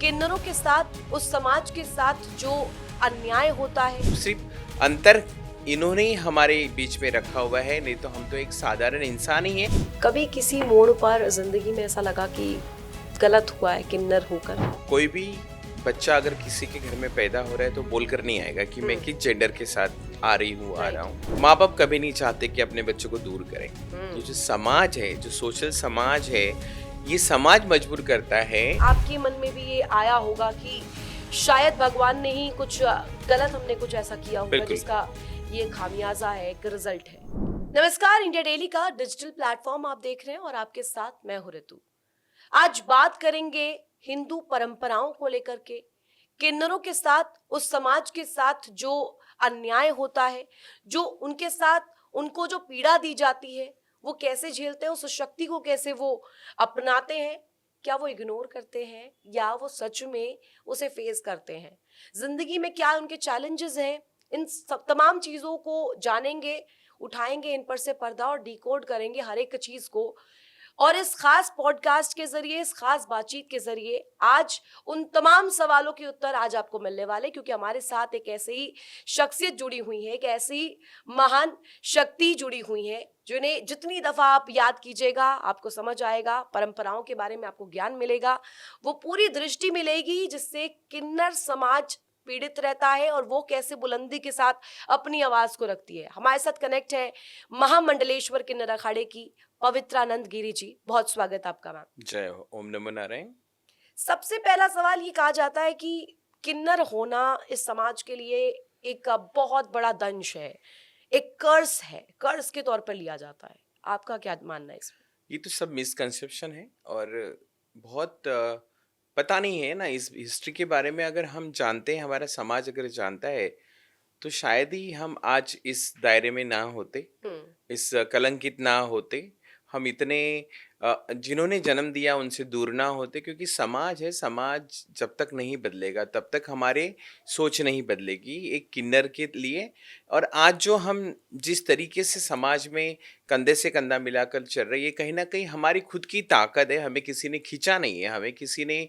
किन्नरों के साथ, उस समाज के साथ जो अन्याय होता है। सिर्फ अंतर इन्होंने ही हमारे बीच में रखा हुआ है, नहीं तो हम तो एक साधारण इंसान ही है। कभी किसी मोड़ पर जिंदगी में ऐसा लगा कि गलत हुआ है किन्नर होकर? कोई भी बच्चा अगर किसी के घर में पैदा हो रहा है तो बोलकर नहीं आएगा कि मैं किस जेंडर के साथ आ रही हूँ, आ रहा हूँ। माँ बाप कभी नहीं चाहते कि अपने बच्चों को दूर करें। तो जो समाज है, जो सोशल समाज है, ये समाज मजबूर करता है। आपके मन में भी ये आया होगा कि शायद भगवान ने ही कुछ गलत, हमने कुछ ऐसा किया होगा बिल्कुल। जिसका ये खामियाजा है, एक रिजल्ट है। नमस्कार, इंडिया डेली का डिजिटल प्लेटफॉर्म आप देख रहे हैं और आपके साथ मैं हूं ऋतु। आज बात करेंगे हिंदू परंपराओं को लेकर के, किन्नरों के साथ, उस समाज के साथ जो अन्याय होता है, जो उनके साथ उनको जो पीड़ा दी जाती है, वो कैसे झेलते हैं, उस शक्ति को कैसे वो अपनाते हैं, क्या वो इग्नोर करते हैं या वो सच में उसे फेस करते हैं, जिंदगी में क्या उनके चैलेंजेस हैं। इन सब तमाम चीजों को जानेंगे, उठाएंगे इन पर से पर्दा और डिकोड करेंगे हर एक चीज को। और इस खास पॉडकास्ट के जरिए, इस खास बातचीत के जरिए आज उन तमाम सवालों के उत्तर आज आपको मिलने वाले, क्योंकि हमारे साथ एक ऐसे ही शख्सियत जुड़ी हुई है, एक ऐसी महान शक्ति जुड़ी हुई है जिन्हें जितनी दफा आप याद कीजिएगा आपको समझ आएगा, परंपराओं के बारे में आपको ज्ञान मिलेगा, वो पूरी दृष्टि मिलेगी जिससे किन्नर समाज पीड़ित रहता है और वो कैसे बुलंदी के साथ अपनी आवाज को रखती है। हमारे साथ कनेक्ट है महामंडलेश्वर किन्नर अखाड़े की पवित्रानंद गिरी जी। बहुत स्वागत आपका मैम। जय हो, ओम नमो नारायण। सबसे पहला सवाल ये कहा जाता है कि किन्नर होना इस समाज के लिए एक बहुत बड़ा दंश है, एक कर्स है, कर्स के तौर पर लिया जाता है। आपका क्या मानना है इसमें? ये तो सब मिसकंसेप्शन है और बहुत पता नहीं है ना इस हिस्ट्री के बारे में। अगर हम जानते हैं, हमारा समाज अगर जानता है, तो शायद ही हम आज इस दायरे में ना होते, इस कलंकित ना होते, हम इतने जिन्होंने जन्म दिया उनसे दूर ना होते। क्योंकि समाज है, समाज जब तक नहीं बदलेगा तब तक हमारे सोच नहीं बदलेगी एक किन्नर के लिए। और आज जो हम जिस तरीके से समाज में कंधे से कंधा मिलाकर चल रहे हैं, ये कहीं ना कहीं हमारी खुद की ताकत है। हमें किसी ने खींचा नहीं है, हमें किसी ने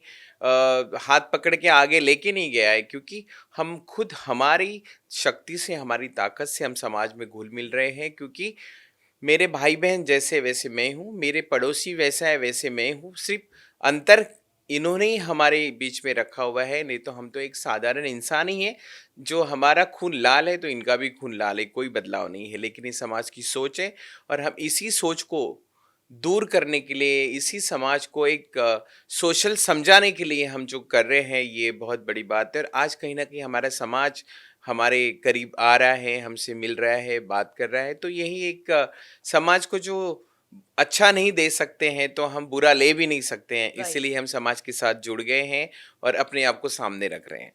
हाथ पकड़ के आगे लेके नहीं गया है, क्योंकि हम खुद हमारी शक्ति से, हमारी ताकत से हम समाज में घुल मिल रहे हैं। क्योंकि मेरे भाई बहन जैसे वैसे मैं हूँ, मेरे पड़ोसी वैसा है वैसे मैं हूँ। सिर्फ अंतर इन्होंने ही हमारे बीच में रखा हुआ है, नहीं तो हम तो एक साधारण इंसान ही है। जो हमारा खून लाल है तो इनका भी खून लाल है, कोई बदलाव नहीं है। लेकिन ये समाज की सोच है और हम इसी सोच को दूर करने के लिए, इसी समाज को एक सोशल समझाने के लिए हम जो कर रहे हैं, ये बहुत बड़ी बात है। और आज कहीं ना कहीं हमारा समाज हमारे करीब आ रहा है, हमसे मिल रहा है, बात कर रहा है। तो यही एक समाज को जो अच्छा नहीं दे सकते हैं तो हम बुरा ले भी नहीं सकते हैं, राइट। इसीलिए हम समाज के साथ जुड़ गए हैं और अपने आप को सामने रख रहे हैं।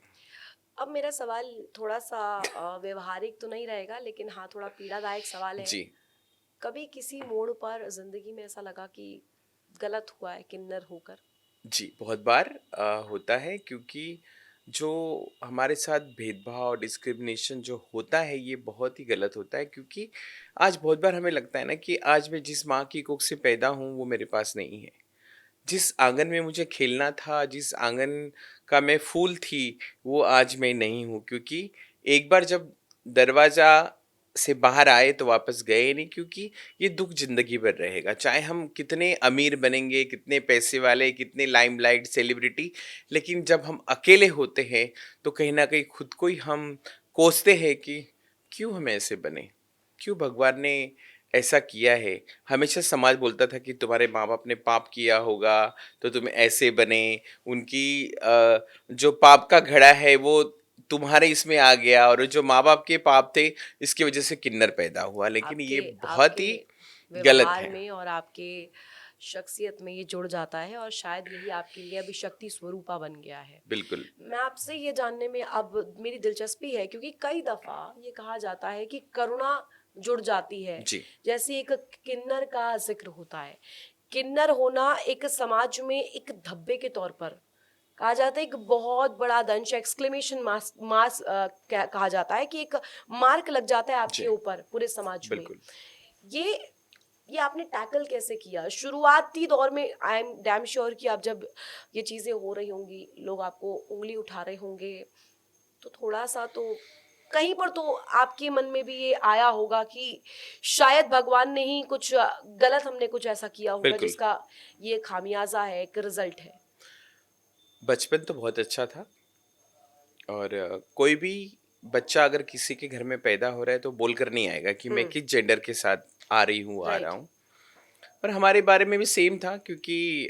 अब मेरा सवाल थोड़ा सा व्यवहारिक तो नहीं रहेगा, लेकिन हाँ, थोड़ा पीड़ादायक सवाल है। जी कभी किसी मोड़ पर जिंदगी में ऐसा लगा कि गलत हुआ है किन्नर होकर? जी, बहुत बार होता है। क्योंकि जो हमारे साथ भेदभाव, डिस्क्रिमिनेशन जो होता है, ये बहुत ही गलत होता है। क्योंकि आज बहुत बार हमें लगता है ना कि आज मैं जिस माँ की कोख से पैदा हूँ वो मेरे पास नहीं है। जिस आंगन में मुझे खेलना था, जिस आंगन का मैं फूल थी, वो आज मैं नहीं हूँ। क्योंकि एक बार जब दरवाज़ा से बाहर आए तो वापस गए नहीं। क्योंकि ये दुख ज़िंदगी भर रहेगा, चाहे हम कितने अमीर बनेंगे, कितने पैसे वाले, कितने लाइमलाइट सेलिब्रिटी, लेकिन जब हम अकेले होते हैं तो कहीं न कहीं खुद को ही हम कोसते हैं कि क्यों हम ऐसे बने? क्यों भगवान ने ऐसा किया है? हमेशा समाज बोलता था कि तुम्हारे माँ-बाप ने पाप किया होगा तो तुम ऐसे बने। उनकी जो पाप का घड़ा है वो तुम्हारे इसमें आ गया, और जो माँ-बाप के पाप थे इसकी वज़ह से किन्नर पैदा हुआ। लेकिन आपके ये बहुत आपके ही गलत व्यवहार है। में और आपके शख्सियत में ये जुड़ जाता है और शायद यही आपके लिए अभी शक्ति स्वरूपा बन गया है। बिल्कुल। मैं आपसे ये जानने में अब मेरी दिलचस्पी है, क्योंकि कई दफा ये कहा जाता है कि करुणा जुड़ जाती है। जी, जैसे एक किन्नर का जिक्र होता है, किन्नर होना एक समाज में एक धब्बे के तौर पर कहा जाता है, एक बहुत बड़ा दंश, एक्सक्लेमेशन मास मास कहा जाता है कि एक मार्क लग जाता है आपके जी, ऊपर पूरे समाज में। बिल्कुल। ये ये आपने टैकल कैसे किया शुरुआती दौर में? आई एम डैम श्योर कि आप जब ये चीजें हो रही होंगी, लोग आपको उंगली उठा रहे होंगे, तो थोड़ा सा तो कहीं पर तो आपके मन में भी ये आया होगा कि शायद भगवान ने ही कुछ गलत, हमने कुछ ऐसा किया होगा बिल्कुल। जिसका ये खामियाजा है, एक रिजल्ट है। बचपन तो बहुत अच्छा था, और कोई भी बच्चा अगर किसी के घर में पैदा हो रहा है तो बोलकर नहीं आएगा कि मैं किस जेंडर के साथ आ रही हूँ, आ रहा राइट। हूँ। और हमारे बारे में भी सेम था, क्योंकि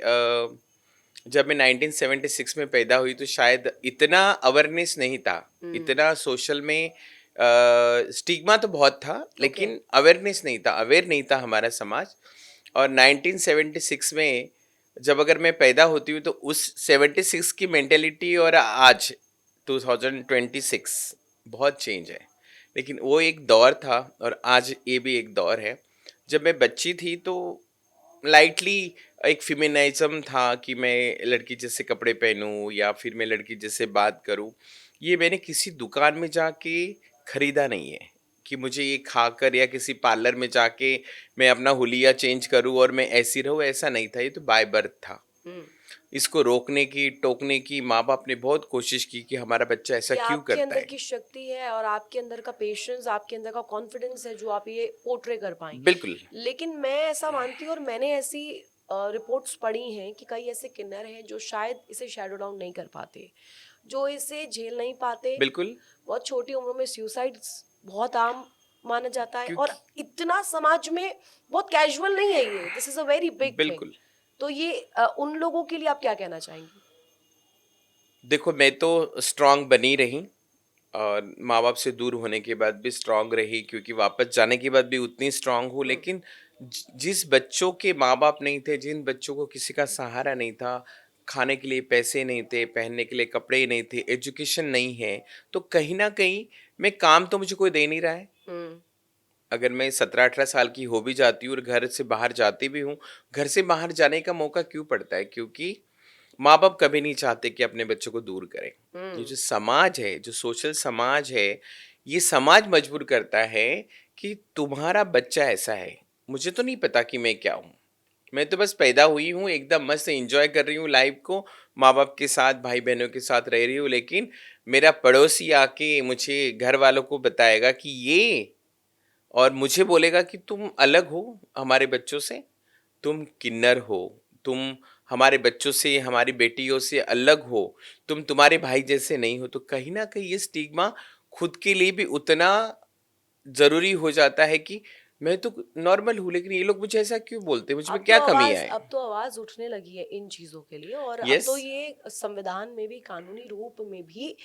जब मैं 1976 में पैदा हुई तो शायद इतना अवेयरनेस नहीं था, इतना सोशल में स्टिग्मा तो बहुत था, ओके। लेकिन अवेयरनेस नहीं था, अवेयर नहीं था हमारा समाज। और 1976 में जब अगर मैं पैदा होती हूँ तो उस 76 की मेंटेलिटी और आज 2026 बहुत चेंज है। लेकिन वो एक दौर था और आज ये भी एक दौर है। जब मैं बच्ची थी तो लाइटली एक फेमिनिज्म था कि मैं लड़की जैसे कपड़े पहनूं या फिर मैं लड़की जैसे बात करूं। ये मैंने किसी दुकान में जाके खरीदा नहीं है कि मुझे ये खाकर, या किसी पार्लर में जाके मैं अपना हुलिया चेंज करूं और मैं ऐसी रहूं, ऐसा नहीं था। ये तो बाय बर्थ था। इसको रोकने की, टोकने की माँ बाप ने बहुत कोशिश की कि हमारा बच्चा ऐसा ये क्यों आपके करता अंदर है। की शक्ति है और आपके अंदर का पेशेंस, आपके अंदर का कॉन्फिडेंस है जो आप ये पोर्ट्रे कर पाए। बिल्कुल। लेकिन मैं ऐसा मानती हूँ और मैंने ऐसी रिपोर्ट्स पढ़ी हैं कि कई ऐसे किन्नर हैं जो शायद इसे शैडो डाउन नहीं कर पाते, जो इसे झेल नहीं पाते। बिल्कुल। बहुत छोटी उम्र में सुसाइड्स बहुत आम माना जाता है और क्योंकि इतना समाज में बहुत कैजुअल नहीं है ये, this is a very big thing. बिल्कुल। तो ये उन लोगों के लिए आप क्या कहना चाहेंगी? देखो, मैं तो स्ट्रांग बनी रही, और माँ बाप से दूर होने के बाद भी स्ट्रांग रही, क्योंकि वापस जाने के बाद भी उतनी स्ट्रांग हूँ। लेकिन जिस बच्चों के माँ बाप नहीं थे, जिन बच्चों को किसी का सहारा नहीं था, खाने के लिए पैसे नहीं थे, पहनने के लिए कपड़े नहीं थे, एजुकेशन नहीं है, तो कहीं ना कहीं मैं काम तो मुझे कोई दे नहीं रहा है। हम्म। अगर मैं 17-18 साल की हो भी जाती हूँ और घर से बाहर जाती भी हूँ, घर से बाहर जाने का मौका क्यों पड़ता है? क्योंकि माँ बाप कभी नहीं चाहते कि अपने बच्चों को दूर करें। ये जो समाज है, जो सोशल समाज है, ये समाज मजबूर करता है कि तुम्हारा बच्चा ऐसा है। मुझे तो नहीं पता कि मैं क्या हूँ। मैं तो बस पैदा हुई हूँ, एकदम मस्त एंजॉय कर रही हूँ लाइफ को, माँ बाप के साथ, भाई बहनों के साथ रह रही हूँ। लेकिन मेरा पड़ोसी आके मुझे घर वालों को बताएगा कि ये, और मुझे बोलेगा कि तुम अलग हो हमारे बच्चों से, तुम किन्नर हो, तुम हमारे बच्चों से, हमारी बेटियों से अलग हो, तुम तुम्हारे भाई जैसे नहीं हो। तो कहीं ना कहीं ये स्टिग्मा खुद के लिए भी उतना जरूरी हो जाता है कि मैं तो नॉर्मल हूँ, लेकिन ये लोग मुझे ऐसा क्यों बोलते हैं, मुझ में क्या कमी है? अब तो आवाज उठने लगी है इन चीजों के लिए, और अब यस। तो ये संविधान में भी, कानूनी रूप में भी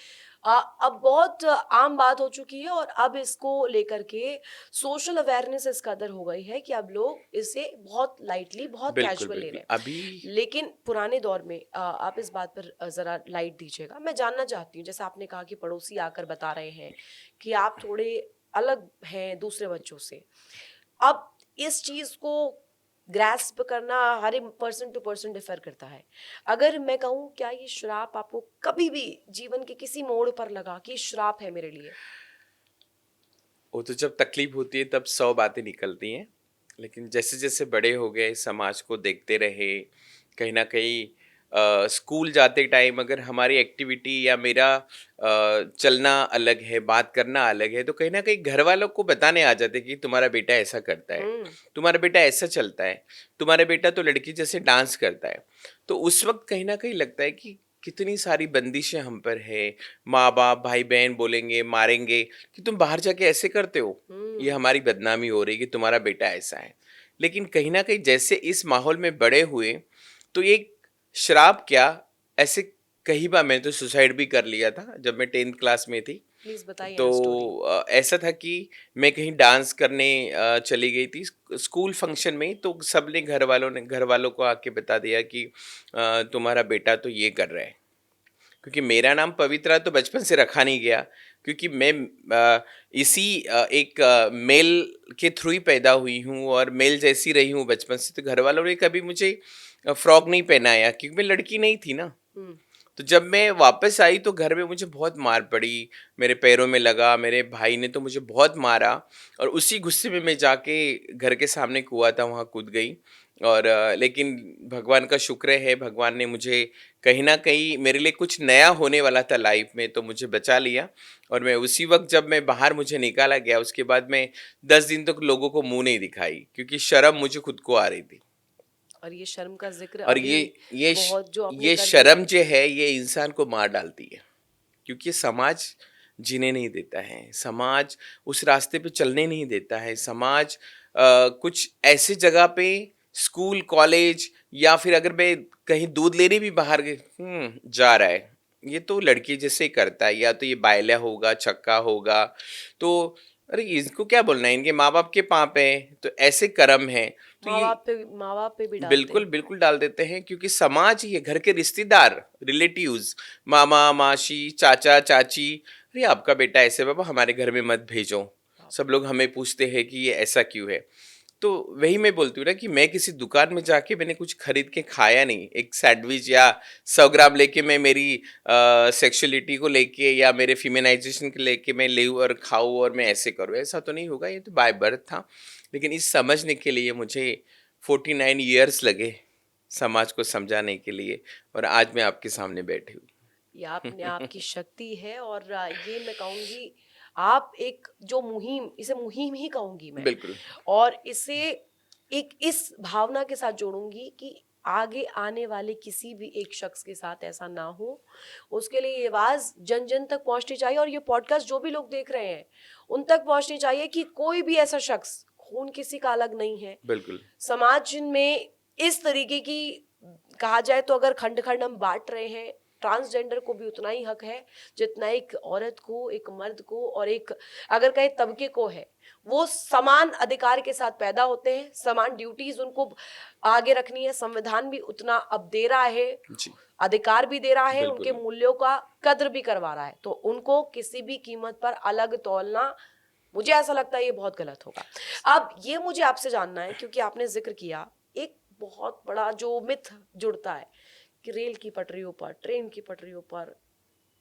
अब बहुत आम बात हो चुकी है। और अब इसको लेकर के सोशल अवेयरनेस इस कदर हो गई है कि अब लोग इसे बहुत लाइटली, बहुत बिल्कुल कैजुअल ले बिल्कुल। रहे हैं। अभी लेकिन पुराने दौर में आप इस बात पर जरा लाइट दीजिएगा। मैं जानना चाहती हूँ, जैसे आपने कहा कि पड़ोसी आकर बता रहे हैं कि आप थोड़े अलग हैं दूसरे बच्चों से। अब इस चीज को ग्रैस्प करना हर एक पर्सन टू पर्सन डिफर करता है। अगर मैं कहूँ, क्या ये श्राप आपको कभी भी जीवन के किसी मोड़ पर लगा कि श्राप है मेरे लिए? वो तो जब तकलीफ होती है तब 100 बातें निकलती हैं। लेकिन जैसे जैसे बड़े हो गए, समाज को देखते रहे, कहीं ना कहीं स्कूल जाते टाइम अगर हमारी एक्टिविटी या मेरा चलना अलग है, बात करना अलग है, तो कहीं ना कहीं घर वालों को बताने आ जाते कि तुम्हारा बेटा ऐसा करता है, हम्म। तुम्हारा बेटा ऐसा चलता है, तुम्हारा बेटा तो लड़की जैसे डांस करता है। तो उस वक्त कहीं ना कहीं लगता है कि कितनी सारी बंदिशें हम पर है। माँ बाप, भाई बहन बोलेंगे, मारेंगे कि तुम बाहर जाके ऐसे करते हो, ये हमारी बदनामी हो रही है कि तुम्हारा बेटा ऐसा है। लेकिन कहीं ना कहीं जैसे इस माहौल में बड़े हुए, तो एक श्राप क्या, ऐसे कई बार मैं तो सुसाइड भी कर लिया था जब मैं 10th क्लास में थी। प्लीज बताइए तो ना स्टोरी। ऐसा था कि मैं कहीं डांस करने चली गई थी स्कूल फंक्शन में। तो सबने, घर वालों को आके बता दिया कि तुम्हारा बेटा तो ये कर रहा है। क्योंकि मेरा नाम पवित्रा तो बचपन से रखा नहीं गया, क्योंकि मैं इसी एक मेल के थ्रू ही पैदा हुई हूँ और मेल जैसी रही हूँ बचपन से। तो घर वालों ने कभी मुझे फ्रॉक नहीं पहनाया, क्योंकि मैं लड़की नहीं थी ना। तो जब मैं वापस आई तो घर में मुझे बहुत मार पड़ी, मेरे पैरों में लगा, मेरे भाई ने तो मुझे बहुत मारा और उसी गुस्से में मैं जाके घर के सामने कुआँ था वहाँ कूद गई। और लेकिन भगवान का शुक्र है, भगवान ने मुझे कहीं न कहीं मेरे लिए कुछ नया होने वाला था लाइफ में तो मुझे बचा लिया। और मैं उसी वक़्त जब मैं बाहर मुझे निकाला गया उसके बाद मैं 10 दिन तक लोगों को मुँह नहीं दिखाई क्योंकि शर्म मुझे खुद को आ रही थी। और ये शर्म का जिक्र और अभी बहुत जो आपने ये कर दिया शर्म है। जो है ये इंसान को मार डालती है क्योंकि समाज जीने नहीं देता है, समाज उस रास्ते पे चलने नहीं देता है, समाज कुछ ऐसी जगह पे स्कूल कॉलेज या फिर अगर मैं कहीं दूध लेने भी बाहर जा रहा है, ये तो लड़की जैसे ही करता है या तो ये बायला होगा छक्का होगा, तो अरे इसको क्या बोलना है, इनके माँ बाप के पाप है तो ऐसे कर्म है। तो ये माँ बाप पे भी डालते बिल्कुल हैं। बिल्कुल डाल देते हैं क्योंकि समाज ये घर के रिश्तेदार रिलेटिव्स मामा मासी चाचा चाची, अरे आपका बेटा ऐसे बाबा हमारे घर में मत भेजो, सब लोग हमें पूछते हैं कि ये ऐसा क्यों है। तो वही मैं बोलती हूँ ना कि मैं किसी दुकान में जाके मैंने कुछ खरीद के खाया नहीं, एक सैंडविच या 100 ग्राम लेके मैं मेरी सेक्सुअलिटी को लेके या मेरे फिमेनाइजेशन को लेके मैं ले और खाऊं और मैं ऐसे करूँ, ऐसा तो नहीं होगा, ये तो बाय बर्थ था। लेकिन इस समझने के लिए मुझे 49 ईयर्स लगे समाज को समझाने के लिए और आज मैं आपके सामने बैठी हूँ। ये अपने आप की शक्ति है और ये मैं कहूंगी आप एक जो मुहिम, इसे मुहिम ही कहूंगी मैं, बिल्कुल। और इसे एक इस भावना के साथ जोड़ूंगी कि आगे आने वाले किसी भी एक शख्स के साथ ऐसा ना हो, उसके लिए ये आवाज जन जन तक पहुंचनी चाहिए। और ये पॉडकास्ट जो भी लोग देख रहे हैं उन तक पहुंचनी चाहिए कि कोई भी ऐसा शख्स, खून किसी का अलग नहीं है। बिल्कुल। समाज में इस तरीके की, कहा जाए तो अगर खंड खंड हम बांट रहे हैं, ट्रांसजेंडर को भी उतना ही हक है जितना एक औरत को, एक मर्द को और एक अगर कहे तबके को है। वो समान अधिकार के साथ पैदा होते हैं, समान ड्यूटीज उनको आगे रखनी है। संविधान भी उतना अब दे रहा है, जी। अधिकार भी दे रहा है, उनके बिल्कुल। मूल्यों का कद्र भी करवा रहा है। तो उनको किसी भी कीमत पर अलग तौलना, मुझे ऐसा लगता है ये बहुत गलत होगा। अब ये मुझे आपसे जानना है क्योंकि आपने जिक्र किया एक बहुत बड़ा जो मिथ जुड़ता है कि रेल की पटरियों पर, ट्रेन की पटरियों पर,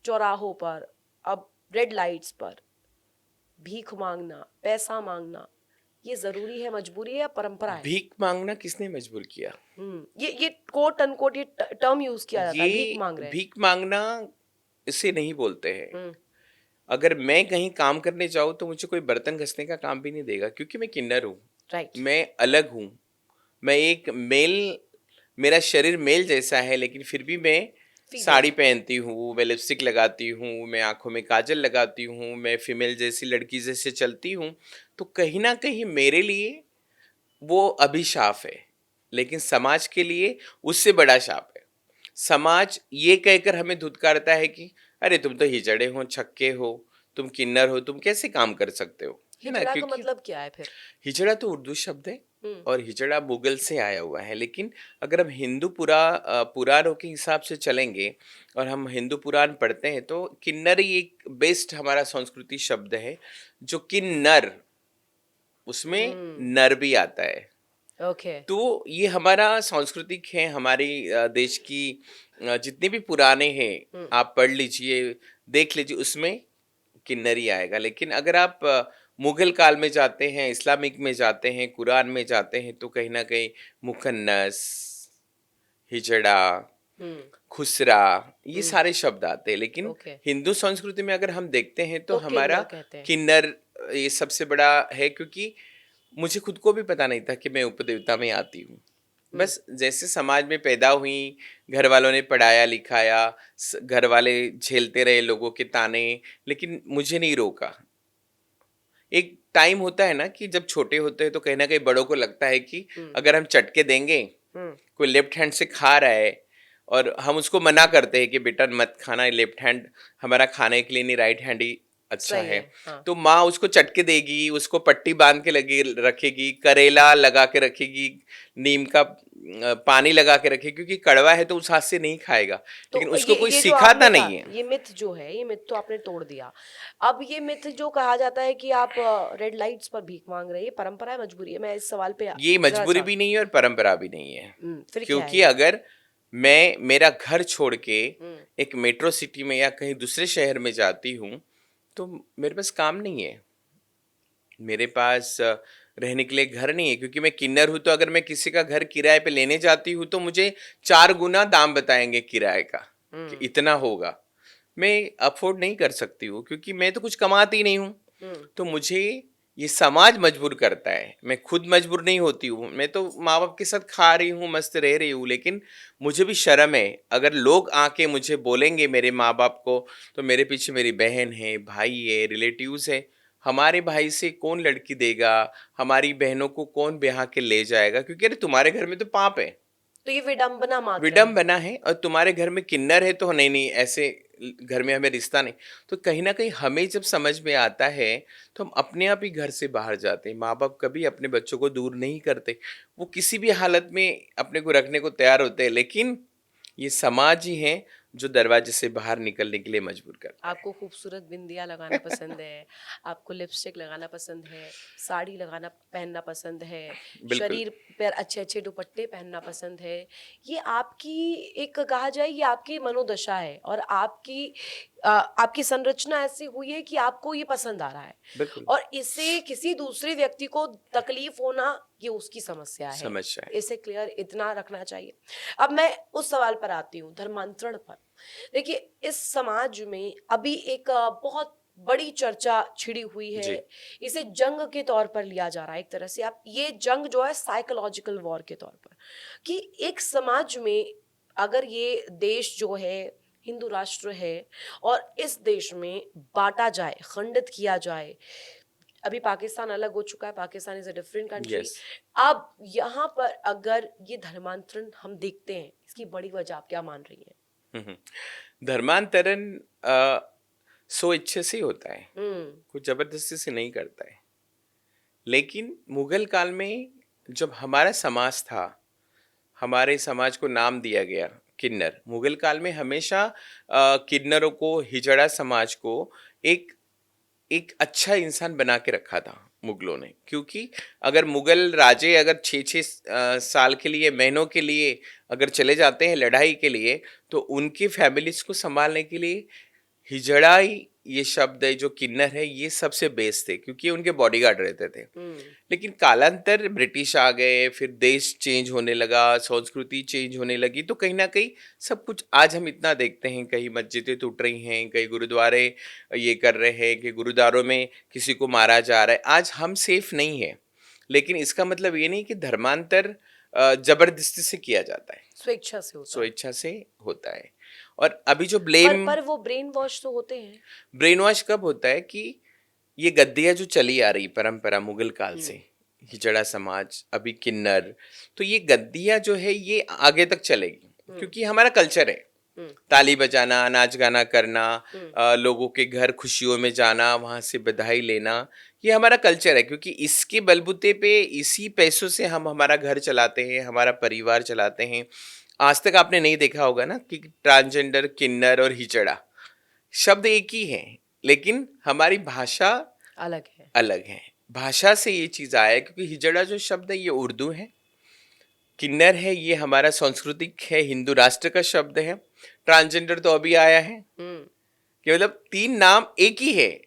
चौराहों पर, अब रेड लाइट्स पर भीख मांगना, पैसा मांगना, ये जरूरी है, मजबूरी है या परंपरा है? भीख मांगना किसने मजबूर किया? ये कोट अनकोट ये टर्म यूज किया जाता है, भीख ये मांग रहे हैं। भीख मांगना इसे नहीं बोलते हैं। हम्म। अगर मैं कहीं काम करने जाऊँ तो मुझे कोई बर्तन घसने का काम भी नहीं देगा क्योंकि मैं किन्नर हूँ, राइट। मैं अलग हूँ, मैं एक मेल, मेरा शरीर मेल जैसा है लेकिन फिर भी मैं साड़ी पहनती हूँ, मैं लिपस्टिक लगाती हूँ, मैं आंखों में काजल लगाती हूँ, मैं फीमेल जैसी लड़की जैसे चलती हूँ। तो कहीं ना कहीं मेरे लिए वो अभिशाप है, लेकिन समाज के लिए उससे बड़ा शाप है। समाज ये कहकर हमें धुतकारता है कि अरे तुम तो हिजड़े हो, छक्के हो, तुम किन्नर हो, तुम कैसे काम कर सकते हो, है ना? हिजड़ा का क्योंकि मतलब क्या है फिर? हिजड़ा तो उर्दू शब्द है और हिजड़ा मुगल से आया हुआ है। लेकिन अगर हम हिंदू पुराणों के हिसाब से चलेंगे और हम हिंदू पुराण पढ़ते हैं तो किन्नरी एक बेस्ट हमारा संस्कृति शब्द है, जो किन्नर, उसमें नर भी आता है। ओके। तो ये हमारा सांस्कृतिक है, हमारी देश की जितने भी पुराने हैं आप पढ़ लीजिए, देख लीजिए, उसमें किन्नरी आएगा। लेकिन अगर आप मुगल काल में जाते हैं, इस्लामिक में जाते हैं, कुरान में जाते हैं तो कहीं ना कहीं मुखन्नस, हिजड़ा, खुसरा, ये सारे शब्द आते हैं। लेकिन ओके। हिंदू संस्कृति में अगर हम देखते हैं तो तो हमारा किन्नर कहते हैं। किन्नर ये सबसे बड़ा है, क्योंकि मुझे खुद को भी पता नहीं था कि मैं उपदेवता में आती हूँ। बस जैसे समाज में पैदा हुई, घर वालों ने पढ़ाया लिखाया, घर वाले झेलते रहे लोगों के ताने, लेकिन मुझे नहीं रोका। एक टाइम होता है ना कि जब छोटे होते हैं तो कहीं ना कहीं बड़ों को लगता है कि अगर हम चटके देंगे, कोई लेफ्ट हैंड से खा रहा है और हम उसको मना करते हैं कि बेटा मत खाना, लेफ्ट हैंड हमारा खाने के लिए नहीं, राइट हैंड ही अच्छा सही है। हाँ। तो माँ उसको चटके देगी, उसको पट्टी बांध के लगी रखेगी, करेला लगा के रखेगी, नीम का पानी लगा के रखेगी, क्योंकि कड़वा है तो उस हाथ से नहीं खाएगा। लेकिन तो उसको कोई ये जो सिखाता आपने नहीं कहा, है। ये मिथ जो है, ये मिथ तो आपने तोड़ दिया। अब ये मिथ जो कहा जाता है कि आप रेड लाइट्स पर भीख मांग रहे हैं, ये परंपरा है, मजबूरी है? मैं इस सवाल पे ये जरा मजबूरी सा भी नहीं है और परंपरा भी नहीं है, फिर क्या है क्योंकि ये? अगर मैं मेरा घर छोड़ के एक मेट्रो सिटी में या कहीं दूसरे शहर में जाती हूँ तो मेरे पास काम नहीं है, मेरे पास रहने के लिए घर नहीं है, क्योंकि मैं किन्नर हूं। तो अगर मैं किसी का घर किराए पे लेने जाती हूँ तो मुझे 4 गुना दाम बताएंगे किराए का, कि इतना होगा। मैं अफोर्ड नहीं कर सकती हूँ क्योंकि मैं तो कुछ कमाती नहीं हूँ। तो मुझे ये समाज मजबूर करता है, मैं खुद मजबूर नहीं होती हूँ। मैं तो माँ बाप के साथ खा रही हूँ, मस्त रह रही हूँ, लेकिन मुझे भी शर्म है। अगर लोग आके मुझे बोलेंगे, मेरे माँ बाप को, तो मेरे पीछे मेरी बहन है, भाई है, रिलेटिव्स है। हमारे भाई से कौन लड़की देगा, हमारी बहनों को कौन ब्याह के ले जाएगा, क्योंकि अरे तुम्हारे घर में तो पाप है, तो ये विडंबना मात्र है। विडम्बना है। और तुम्हारे घर में किन्नर है तो नहीं नहीं, ऐसे घर में हमें रिश्ता नहीं। तो कहीं ना कहीं हमें जब समझ में आता है तो हम अपने आप ही घर से बाहर जाते हैं। माँ बाप कभी अपने बच्चों को दूर नहीं करते, वो किसी भी हालत में अपने को रखने को तैयार होते हैं, लेकिन ये समाज ही है जो दरवाजे से बाहर निकलने के लिए मजबूर करता आपको खूबसूरत बिंदिया लगाना पसंद है, आपको लिपस्टिक लगाना पसंद है, साड़ी लगाना पहनना पसंद है, बिल्कुल। शरीर पर अच्छे अच्छे दुपट्टे पहनना पसंद है। ये आपकी एक कहा जाए ये आपकी मनोदशा है और आपकी संरचना ऐसी हुई है कि आपको ये पसंद आ रहा है बिल्कुल और इससे किसी दूसरे व्यक्ति को तकलीफ होना ये उसकी समस्या है। समस्या है। इसे क्लियर इतना रखना चाहिए। अब मैं उस सवाल पर आती हूँ, धर्मांतरण पर। देखिए, इस समाज में अभी एक बहुत बड़ी चर्चा छिड़ी हुई जी। है। इसे जंग के तौर पर लिया जा रहा है एक तरह से। आप ये जंग जो है साइकोलॉजिकल वॉर के तौर पर, कि एक समाज में अगर ये देश जो है हिंदू राष्ट्र है और इस देश में बांटा जाए, खंडित किया जाए। अभी पाकिस्तान अलग हो चुका है, Pakistan is a different country. Yes. अब यहाँ पर अगर ये धर्मांतरण हम देखते हैं, इसकी बड़ी वजह आप क्या मान रही हैं? धर्मांतरण सो इच्छे से ही होता है, हम्म। कुछ जबरदस्ती से नहीं करता है। लेकिन मुगल काल में जब हमारा समाज था, हमारे समाज को नाम दिया गया किन्नर। मुगल काल में हमेशा किन्नरों को, हिजड़ा समाज को एक एक अच्छा इंसान बना के रखा था मुगलों ने। क्योंकि अगर मुगल राजे अगर 6-6 साल के लिए, महीनों के लिए अगर चले जाते हैं लड़ाई के लिए, तो उनकी फैमिलीज को संभालने के लिए हिजड़ाई, ये शब्द है जो किन्नर है, ये सबसे बेस्ट थे, क्योंकि उनके बॉडीगार्ड रहते थे। लेकिन कालांतर ब्रिटिश आ गए, फिर देश चेंज होने लगा, संस्कृति चेंज होने लगी, तो कहीं ना कहीं सब कुछ आज हम इतना देखते हैं। कहीं मस्जिदें टूट रही हैं, कहीं गुरुद्वारे ये कर रहे हैं, कि गुरुद्वारों में किसी को मारा जा रहा है। आज हम सेफ नहीं है, लेकिन इसका मतलब ये नहीं कि धर्मांतर जबरदस्ती से किया जाता है, स्वेच्छा से होता है। स्वेच्छा से होता है। और अभी जो पर ब्लेम, पर वो ब्रेन वॉश तो होते हैं। ब्रेन वॉश कब होता है कि ये गद्दियाँ जो चली आ रही परंपरा मुगल काल से, हिजड़ा समाज, अभी किन्नर, तो ये गद्दियाँ जो है ये आगे तक चलेगी, क्योंकि हमारा कल्चर है। ताली बजाना, नाच गाना करना, लोगों के घर खुशियों में जाना, वहां से बधाई लेना, ये हमारा कल्चर है। क्योंकि इसके बलबूते पे, इसी पैसों से हम हमारा घर चलाते हैं, हमारा परिवार चलाते हैं। आज तक आपने नहीं देखा होगा ना कि ट्रांसजेंडर, किन्नर और हिजड़ा शब्द एक ही है, लेकिन हमारी भाषा अलग है। अलग है। भाषा से ये चीज आया है, क्योंकि हिजड़ा जो शब्द है ये उर्दू है, किन्नर है ये हमारा सांस्कृतिक है, हिंदू राष्ट्र का शब्द है। ट्रांसजेंडर तो अभी आया है, कि मतलब 3 नाम एक ही है,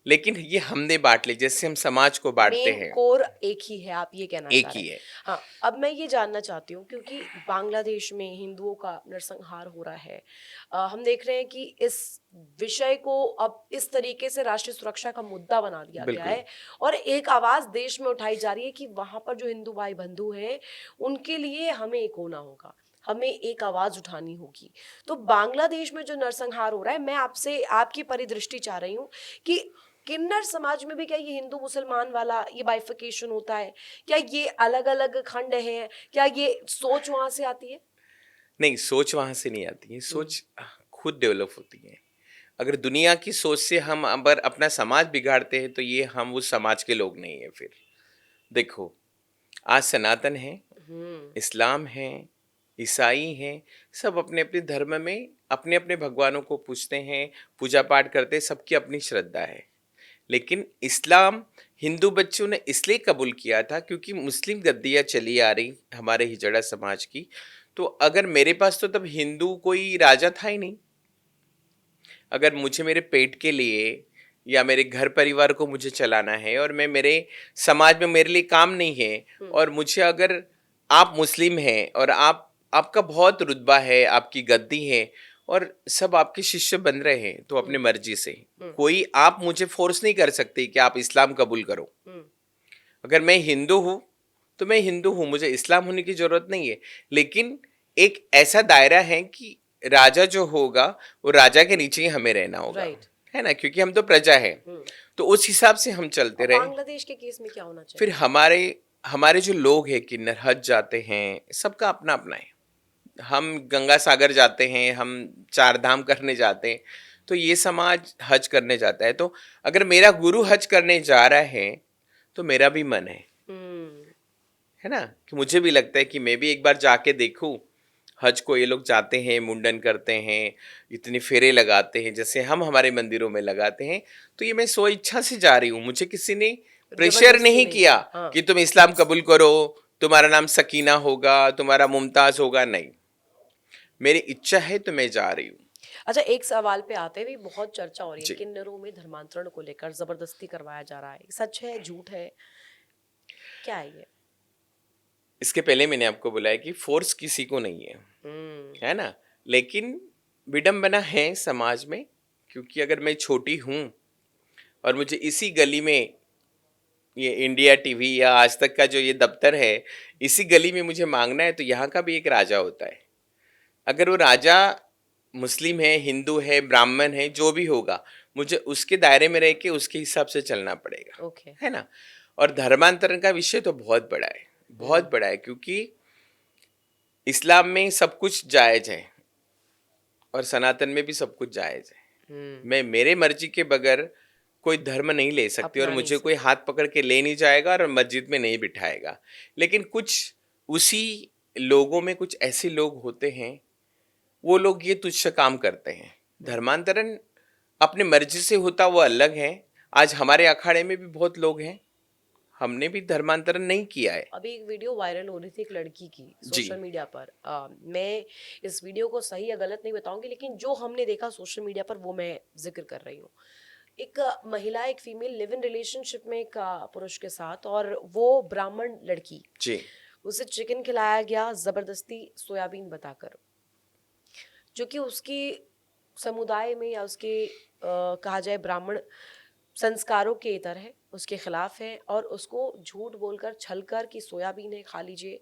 लेकिन ये हमने बांट ली, जैसे हम समाज को बांटते मेन हैं, कोर एक ही है, आप ये कहना एक चाह रहे ही हैं। है। हाँ, अब मैं ये जानना चाहती हूँ, क्योंकि बांग्लादेश में हिंदुओं का नरसंहार हो रहा है। हम देख रहे हैं कि इस विषय को अब इस तरीके से राष्ट्रीय सुरक्षा का मुद्दा बना दिया गया बिल्कुल। है और एक आवाज देश में उठाई जा रही है कि वहां पर जो हिंदू भाई बंधु हैं उनके लिए हमें एक होना होगा, हमें एक आवाज उठानी होगी। तो बांग्लादेश में जो नरसंहार हो रहा है, मैं आपसे आपकी परिदृष्टि चाह रही हूँ कि किन्नर समाज में भी क्या ये हिंदू मुसलमान वाला ये बाइफिकेशन होता है? क्या ये अलग अलग खंड हैं? क्या ये सोच वहां से आती है? नहीं, सोच वहां से नहीं आती है, सोच खुद डेवलप होती है। अगर दुनिया की सोच से हम अगर अपना समाज बिगाड़ते हैं, तो ये हम उस समाज के लोग नहीं है। फिर देखो, आज सनातन है, इस्लाम है, ईसाई हैं, सब अपने अपने धर्म में अपने अपने भगवानों को पूजते हैं, पूजा पाठ करते हैं, सबकी अपनी श्रद्धा है। लेकिन इस्लाम हिंदू बच्चों ने इसलिए कबूल किया था क्योंकि मुस्लिम गद्दियाँ चली आ रही हमारे हिजड़ा समाज की, तो अगर मेरे पास तो तब हिंदू कोई राजा था ही नहीं। अगर मुझे मेरे पेट के लिए या मेरे घर परिवार को मुझे चलाना है और मैं मेरे समाज में मेरे लिए काम नहीं है, और मुझे अगर आप मुस्लिम हैं और आपका बहुत रुतबा है, आपकी गद्दी है और सब आपके शिष्य बन रहे हैं, तो अपने मर्जी से कोई आप मुझे फोर्स नहीं कर सकते कि आप इस्लाम कबूल करो। अगर मैं हिंदू हूं तो मैं हिंदू हूं, मुझे इस्लाम होने की जरूरत नहीं है। लेकिन एक ऐसा दायरा है कि राजा जो होगा वो राजा के नीचे ही हमें रहना होगा, राइट। है ना, क्योंकि हम तो प्रजा है। तो उस हिसाब से हम चलते और रहे। बांग्लादेश के केस में क्या होना फिर चाहिए? हमारे हमारे जो लोग हैं कि हज जाते हैं, सबका अपना अपना है। हम गंगा सागर जाते हैं, हम चार धाम करने जाते हैं, तो ये समाज हज करने जाता है। तो अगर मेरा गुरु हज करने जा रहा है तो मेरा भी मन है ना, कि मुझे भी लगता है कि मैं भी एक बार जाके देखूं। हज को ये लोग जाते हैं, मुंडन करते हैं, इतने फेरे लगाते हैं जैसे हम हमारे मंदिरों में लगाते हैं। तो ये मैं स्व इच्छा से जा रही हूँ, मुझे किसी ने प्रेशर जबरदस्ती नहीं नहीं किया हाँ। कि तुम इस्लाम कबूल करो, तुम्हारा नाम सकीना होगा, तुम्हारा मुमताज होगा, नहीं। मेरी इच्छा है तो मैं जा रही हूँ। अच्छा, एक सवाल पे आते हुए बहुत चर्चा हो रही है जी। किन्नरों में धर्मांतरण को लेकर जबरदस्ती करवाया जा रहा है, सच है झूठ है, क्या है ये? इसके पहले मैंने आपको बोला है कि फोर्स किसी को नहीं है ना। लेकिन विडंबना है समाज में, क्योंकि अगर मैं छोटी हूँ और मुझे इसी गली में, ये इंडिया टीवी या आज तक का जो ये दफ्तर है, इसी गली में मुझे मांगना है, तो यहाँ का भी एक राजा होता है। अगर वो राजा मुस्लिम है, हिंदू है, ब्राह्मण है, जो भी होगा, मुझे उसके दायरे में रह के उसके हिसाब से चलना पड़ेगा, ओके। है ना। और धर्मांतरण का विषय तो बहुत बड़ा है, बहुत बड़ा है, क्योंकि इस्लाम में सब कुछ जायज है और सनातन में भी सब कुछ जायज है। मैं मेरे मर्जी के बगैर कोई धर्म नहीं ले सकती, और अपना नहीं मुझे कोई हाथ पकड़ के ले नहीं जाएगा और मस्जिद में नहीं बिठाएगा। लेकिन कुछ उसी लोगों में कुछ ऐसे लोग होते हैं, वो लोग ये तुच्छ काम करते हैं। धर्मांतरण अपने मर्जी से होता वो अलग है। आज हमारे अखाड़े में भी बहुत लोग हैं, हमने भी धर्मांतरण नहीं किया है। अभी एक वीडियो वायरल हो रही थी एक लड़की की जी। सोशल मीडिया पर। मैं इस वीडियो को सही या गलत नहीं बताऊंगी, लेकिन जो हमने देखा सोशल मीडिया पर वो मैं जिक्र कर रही हूँ। एक महिला, एक फीमेल लिव इन रिलेशनशिप में एक पुरुष के साथ, और वो ब्राह्मण लड़की, जी। उसे चिकन खिलाया गया जबरदस्ती सोयाबीन बताकर, जो कि उसकी समुदाय में या उसके कहा जाए ब्राह्मण संस्कारों के इतर है, उसके खिलाफ है, और उसको झूठ बोलकर छलकर कि सोयाबीन है खा लीजिए।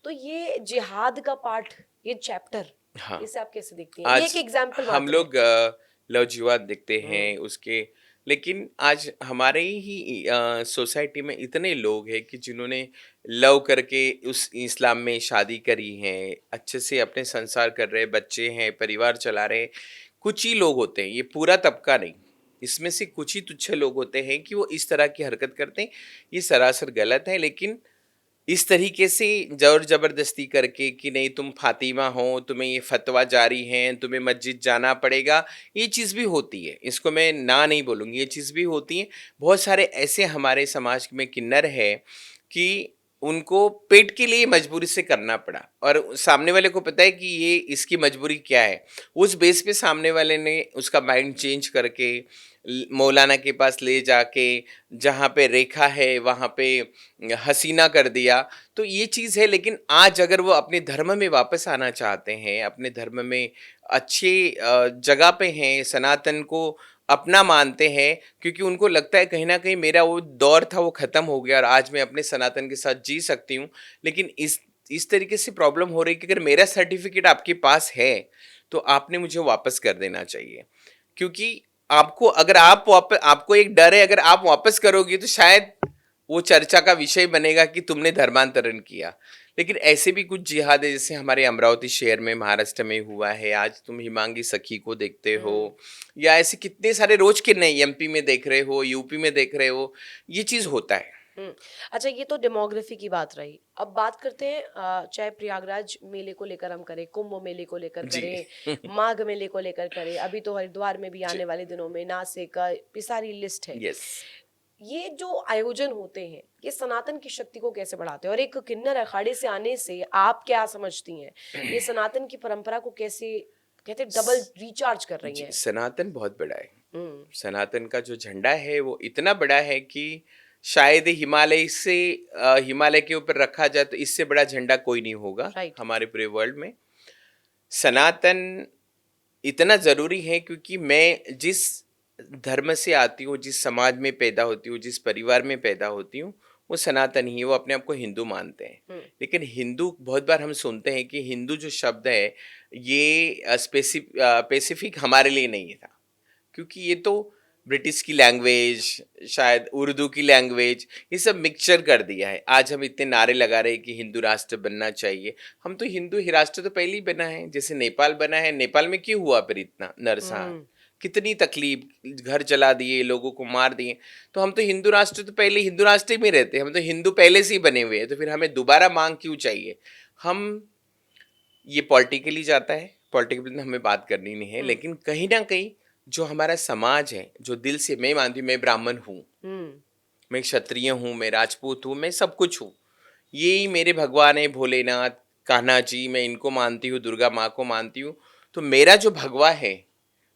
तो ये जिहाद का पार्ट, ये चैप्टर, हाँ। इसे आप कैसे देखती हैं? ये आज एक एग्जाम्पल हम मात्र है। लोग लव जिहाद देखते हैं उसके, लेकिन आज हमारे ही सोसाइटी में इतने लोग हैं कि जिन्होंने लव करके उस इस्लाम में शादी करी है, अच्छे से अपने संसार कर रहे, बच्चे हैं, परिवार चला रहे। कुछ ही लोग होते हैं, ये पूरा तबका नहीं, इसमें से कुछ ही तुच्छ लोग होते हैं कि वो इस तरह की हरकत करते हैं। ये सरासर गलत है। लेकिन इस तरीके से जोर जबरदस्ती करके कि नहीं तुम फातिमा हो, तुम्हें ये फतवा जारी है, तुम्हें मस्जिद जाना पड़ेगा, ये चीज़ भी होती है, इसको मैं ना नहीं बोलूँगी, ये चीज़ भी होती है। बहुत सारे ऐसे हमारे समाज में किन्नर है कि उनको पेट के लिए मजबूरी से करना पड़ा, और सामने वाले को पता है कि ये इसकी मजबूरी क्या है। उस बेस पे सामने वाले ने उसका माइंड चेंज करके मौलाना के पास ले जाके, जहाँ पे रेखा है वहाँ पे हसीना कर दिया। तो ये चीज़ है। लेकिन आज अगर वो अपने धर्म में वापस आना चाहते हैं, अपने धर्म में अच्छे जगह पे हैं, सनातन को अपना मानते हैं, क्योंकि उनको लगता है कहीं न कहीं मेरा वो दौर था वो ख़त्म हो गया और आज मैं अपने सनातन के साथ जी सकती हूँ। लेकिन इस तरीके से प्रॉब्लम हो रही है कि अगर मेरा सर्टिफ़िकेट आपके पास है, तो आपने मुझे वापस कर देना चाहिए। क्योंकि आपको अगर आपको एक डर है, अगर आप वापस करोगी तो शायद वो चर्चा का विषय बनेगा कि तुमने धर्मांतरण किया। लेकिन ऐसे भी कुछ जिहाद है, जैसे हमारे अमरावती शहर में, महाराष्ट्र में हुआ है। आज तुम हिमांगी सखी को देखते हो, या ऐसे कितने सारे रोज के नए एमपी में देख रहे हो, यूपी में देख रहे हो, ये चीज होता है। अच्छा, ये तो डेमोग्राफी की बात रही। अब बात करते हैं चाहे प्रयागराज मेले को लेकर हम करें, कुंभ मेले को लेकर जी। करें, माघ मेले को लेकर करें, अभी तो हरिद्वार में भी जी। आने वाले दिनों में नासिक, ये सारी लिस्ट है। यस। ये जो आयोजन होते हैं ये सनातन की शक्ति को कैसे बढ़ाते हैं, और एक किन्नर अखाड़े से आने से आप क्या समझती हैं, ये सनातन की परंपरा को कैसे कहते हैं डबल रिचार्ज कर रही जी, है? सनातन बहुत बड़ा है। हम्म। सनातन का जो झंडा है वो इतना बड़ा है कि शायद हिमालय के ऊपर रखा जाए तो इससे बड़ा झंडा कोई नहीं होगा राइट। हमारे पूरे वर्ल्ड में। सनातन इतना जरूरी है क्योंकि मैं जिस धर्म से आती हूँ, जिस समाज में पैदा होती हूँ, जिस परिवार में पैदा होती हूँ, वो सनातन ही है। वो अपने आप को हिंदू मानते हैं। लेकिन हिंदू, बहुत बार हम सुनते हैं कि हिंदू जो शब्द है ये स्पेसिफिक हमारे लिए नहीं था, क्योंकि ये तो ब्रिटिश की लैंग्वेज, शायद उर्दू की लैंग्वेज, ये सब मिक्सचर कर दिया है। आज हम इतने नारे लगा रहे हैं कि हिंदू राष्ट्र बनना चाहिए। हम तो हिंदू ही राष्ट्र तो पहले ही बना है, जैसे नेपाल बना है। नेपाल में क्यों हुआ फिर इतना नरसंहार, कितनी तकलीफ, घर जला दिए, लोगों को मार दिए। तो हम तो हिंदू राष्ट्र तो पहले हिंदू राष्ट्र में रहते हैं, हम तो हिंदू पहले से ही बने हुए हैं। तो फिर हमें दोबारा मांग क्यों चाहिए? हम, ये पॉलिटिकली जाता है, पॉलिटिकल में हमें बात करनी नहीं है, लेकिन कहीं ना कहीं जो हमारा समाज है, जो दिल से, मैं मानती हूँ, मैं ब्राह्मण हूँ, मैं क्षत्रिय हूँ, मैं राजपूत हूँ, मैं सब कुछ हूँ। यही मेरे भगवान है, भोलेनाथ, कान्हा जी, मैं इनको मानती हूँ, दुर्गा माँ को मानती हूँ। तो मेरा जो भगवा है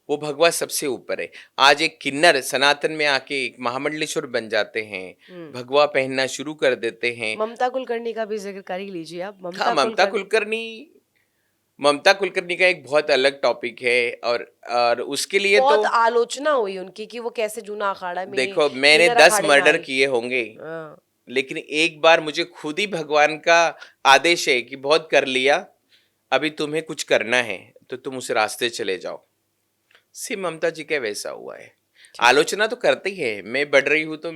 वो भगवा सबसे ऊपर है। आज एक किन्नर सनातन में आके एक महामंडलेश्वर बन जाते हैं, भगवा पहनना शुरू कर देते हैं। ममता कुलकर्णी का भी जिक्र कर ही लीजिए आप। हाँ, ममता कुलकर्णी का एक बहुत अलग टॉपिक है। और उसके लिए बहुत तो आलोचना हुई उनकी कि वो कैसे जूना अखाड़ा में देखो, मैंने किन्नर 10 अखाड़े में मर्डर आई। किए होंगे, हाँ। लेकिन एक बार मुझे खुद ही भगवान का आदेश है कि बहुत कर लिया, अभी तुम्हें कुछ करना है तो तुम उस रास्ते चले जाओ। सिर्फ ममता जी का वैसा हुआ है। आलोचना तो करते ही है, मैं बढ़ रही हूँ तो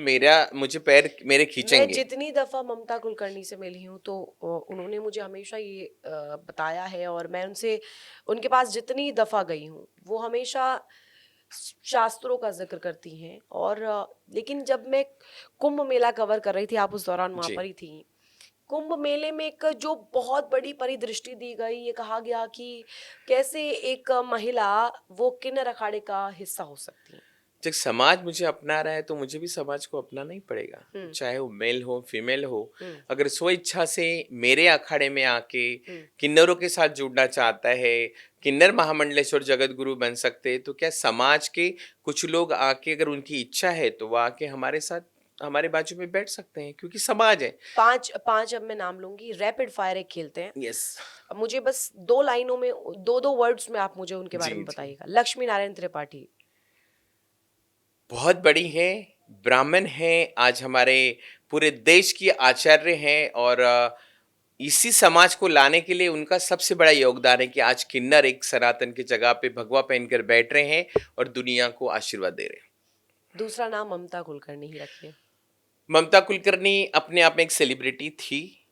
मुझे पैर मेरे मैं खींचेंगे। जितनी दफा ममता कुलकर्णी से मिली हूँ तो उन्होंने मुझे हमेशा ये बताया है, और मैं उनसे उनके पास जितनी दफा गई हूँ वो हमेशा शास्त्रों का जिक्र करती हैं। और लेकिन जब मैं कुंभ मेला कवर कर रही थी, आप उस दौरान वहां जी, पर ही थी। कुंभ मेले में एक जो बहुत बड़ी परिदृष्टि दी गई, ये कहा गया कि कैसे एक महिला वो किन्नर अखाड़े का हिस्सा हो सकती है। जब समाज मुझे अपना रहा है तो मुझे भी समाज को अपनाना ही पड़ेगा, चाहे वो मेल हो, फीमेल हो। अगर स्व इच्छा से मेरे अखाड़े में आके किन्नरों के साथ जुड़ना चाहता है, किन्नर महामंडलेश्वर जगत गुरु बन सकते हैं, तो क्या समाज के कुछ लोग आके, अगर उनकी इच्छा है तो वो आके हमारे साथ, हमारे बाजू में बैठ सकते हैं, क्योंकि समाज है। पांच पांच अब मैं नाम लूंगी, रैपिड फायर एक खेलते हैं। यस। अब मुझे बस 2 लाइनों में, 2-2 वर्ड्स में आप मुझे उनके बारे जी में जी, बताइएगा। लक्ष्मी नारायण त्रिपाठी। बहुत बड़ी है, ब्राह्मण है, आज हमारे पूरे देश की आचार्य हैं। और इसी समाज को लाने के लिए उनका सबसे बड़ा योगदान है कि आज किन्नर एक सनातन की जगह पे भगवा पहनकर बैठ रहे हैं और दुनिया को आशीर्वाद दे रहे हैं। दूसरा नाम ममता कुलकर्णी ही रखिए। ममता कुलकर्णी अपने आप में एक सेलिब्रिटी थी।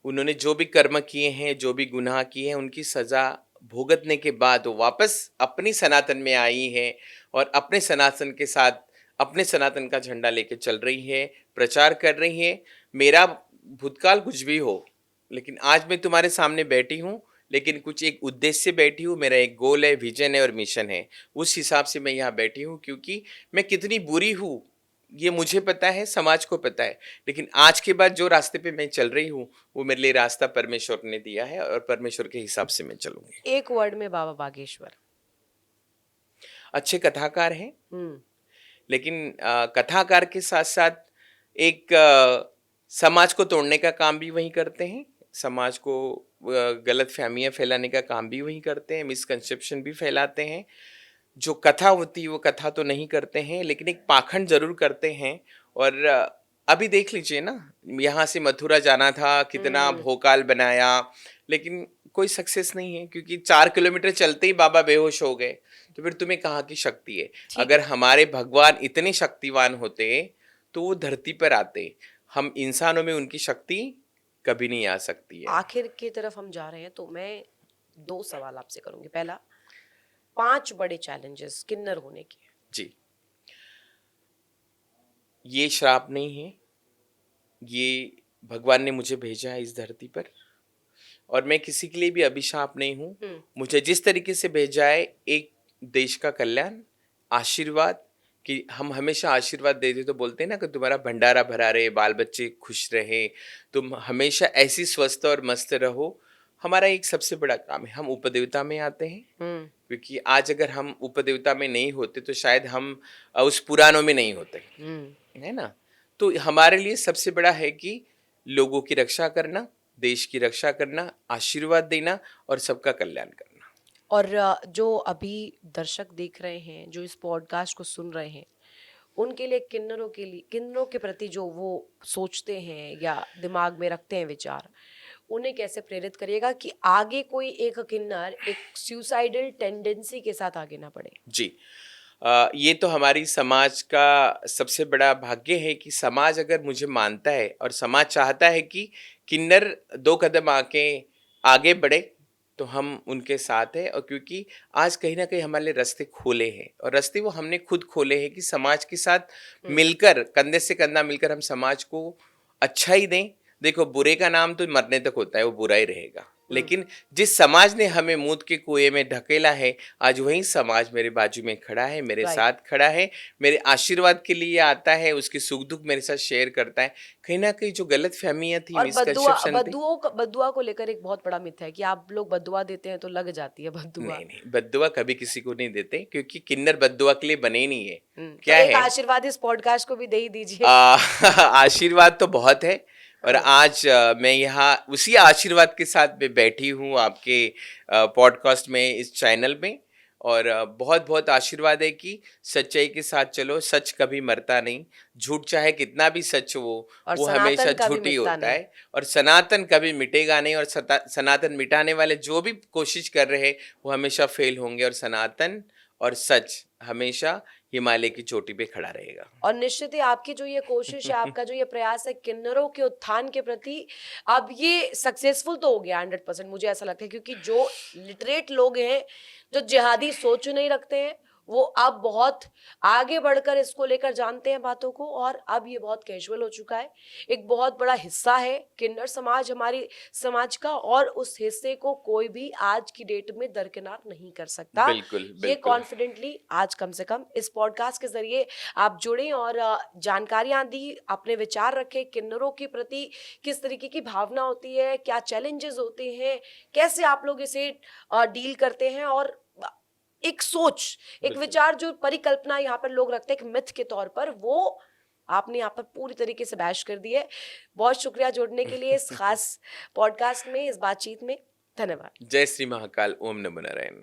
उन्होंने जो भी कर्म किए हैं, जो भी गुनाह किए हैं, उनकी सजा भुगतने के बाद वो वापस अपनी सनातन में आई है और अपने सनातन के साथ, अपने सनातन का झंडा लेके चल रही है, प्रचार कर रही है। मेरा भूतकाल कुछ भी हो, लेकिन आज मैं तुम्हारे सामने बैठी हूँ, लेकिन कुछ एक उद्देश्य से बैठी हूँ। मेरा एक गोल है, विजन है और मिशन है। उस हिसाब से मैं यहाँ बैठी हूँ, क्योंकि मैं कितनी बुरी हूँ ये मुझे पता है, समाज को पता है। लेकिन आज के बाद जो रास्ते पे मैं चल रही हूँ, वो मेरे लिए रास्ता परमेश्वर ने दिया है और परमेश्वर के हिसाब से मैं चलूंगी। एक वर्ड में बाबा बागेश्वर। अच्छे कथाकार हैं, हम्म। लेकिन कथाकार के साथ साथ एक समाज को तोड़ने का काम भी वही करते हैं। समाज को गलत फहमियाँ फैलाने का काम भी वही करते हैं, मिसकंसेप्शन भी फैलाते हैं। जो कथा होती है वो कथा तो नहीं करते हैं, लेकिन एक पाखंड जरूर करते हैं। और अभी देख लीजिए ना, यहाँ से मथुरा जाना था, कितना भोकाल बनाया, लेकिन कोई सक्सेस नहीं है, क्योंकि 4 किलोमीटर चलते ही बाबा बेहोश हो गए। तो फिर तुम्हें कहाँ की शक्ति है? अगर हमारे भगवान इतने शक्तिवान होते तो वो धरती पर आते। हम इंसानों में उनकी शक्ति कभी नहीं आ सकती है। आखिर की तरफ हम जा रहे हैं, तो मैं 2 सवाल आपसे करूंगी। पहला, 5 बड़े चैलेंजेस किन्नर होने के। जी, ये श्राप नहीं है, ये भगवान ने मुझे भेजा है इस धरती पर, और मैं किसी के लिए भी अभिशाप नहीं हूँ। मुझे जिस तरीके से भेजा है, एक देश का कल्याण, आशीर्वाद, कि हम हमेशा आशीर्वाद देते तो बोलते हैं ना कि तुम्हारा भंडारा भरा रहे, बाल बच्चे खुश रहे, तुम हमेशा ऐसी स्वस्थ और मस्त रहो। हमारा एक सबसे बड़ा काम है, हम उपदेवता में आते हैं, हम्म। क्योंकि आज अगर हम उपदेवता में नहीं होते तो शायद हम उस पुराणों में नहीं होते, हम्म। है ना। तो हमारे लिए सबसे बड़ा है कि लोगों की रक्षा करना, देश की रक्षा करना, आशीर्वाद देना और सबका कल्याण करना। और जो अभी दर्शक देख रहे हैं, जो इस पॉडकास्ट को सुन रहे हैं, उनके लिए किन्नरों के प्रति जो वो सोचते हैं या दिमाग में रखते हैं विचार, उन्हें कैसे प्रेरित करिएगा कि आगे कोई एक किन्नर एक सुसाइडल टेंडेंसी के साथ आगे ना बढ़े? जी, ये तो हमारी समाज का सबसे बड़ा भाग्य है कि समाज अगर मुझे मानता है और समाज चाहता है कि किन्नर 2 कदम आके आगे बढ़े, तो हम उनके साथ हैं। और क्योंकि आज कहीं न कहीं हमारे लिए रास्ते खोले हैं और रास्ते वो हमने खुद खोले हैं कि समाज के साथ हम्म। मिलकर, कंधे से कंधा मिलकर हम समाज को अच्छा ही दें। देखो, बुरे का नाम तो मरने तक होता है, वो बुरा ही रहेगा। हम्म। लेकिन जिस समाज ने हमें मौत के कुएं में ढकेला है, आज वही समाज मेरे बाजू में खड़ा है, मेरे राइट। साथ खड़ा है, मेरे आशीर्वाद के लिए आता है, उसके सुख दुख मेरे साथ शेयर करता है। कहीं ना कहीं जो गलत फहमियां थी, और मिसकंसेप्शन थी, बद्दुआ को लेकर एक बहुत बड़ा मिथ है कि आप लोग बद्दुआ देते हैं तो लग जाती है बद्दुआ। नहीं नहीं, बद्दुआ कभी किसी को नहीं देते, क्योंकि किन्नर बद्दुआ के लिए बने ही नहीं है। तो क्या एक है, आशीर्वाद इस पॉडकास्ट को भी दे ही दीजिए। आ, आशीर्वाद तो बहुत है। और हाँ। आज मैं यहाँ उसी आशीर्वाद के साथ मैं बैठी हूँ आपके पॉडकास्ट में, इस चैनल में। और बहुत बहुत आशीर्वाद है कि सच्चाई के साथ चलो, सच कभी मरता नहीं। झूठ चाहे कितना भी सच हो, और वो हमेशा सनातन का भी झूठ ही मिटता होता नहीं। है। और सनातन कभी मिटेगा नहीं। और सनातन मिटाने वाले जो भी कोशिश कर रहे हैं, वो हमेशा फेल होंगे। और सनातन और सच हमेशा हिमालय की चोटी पे खड़ा रहेगा। और निश्चित ही आपकी जो ये कोशिश है, आपका जो ये प्रयास है किन्नरों के उत्थान के प्रति, अब ये सक्सेसफुल तो हो गया 100%, मुझे ऐसा लगता है। क्योंकि जो लिटरेट लोग हैं, जो जिहादी सोच नहीं रखते हैं, वो अब बहुत आगे बढ़कर इसको लेकर जानते हैं बातों को, और अब ये बहुत कैजुअल हो चुका है। एक बहुत बड़ा हिस्सा है किन्नर समाज हमारी समाज का, और उस हिस्से को कोई भी आज की डेट में दरकिनार नहीं कर सकता। बिल्कुल ये बिल्कुल। कॉन्फिडेंटली आज कम से कम इस पॉडकास्ट के जरिए आप जुड़े और जानकारियां दी, अपने विचार रखे किन्नरों के प्रति, किस तरीके की भावना होती है, क्या चैलेंजेस होते हैं, कैसे आप लोग इसे डील करते हैं, और एक सोच, एक बिल्कुल। विचार, जो परिकल्पना यहाँ पर लोग रखते हैं एक मिथ के तौर पर, वो आपने यहाँ पर पूरी तरीके से बैश कर दी है। बहुत शुक्रिया जुड़ने के लिए इस खास पॉडकास्ट में, इस बातचीत में। धन्यवाद। जय श्री महाकाल, ओम नमो नारायण।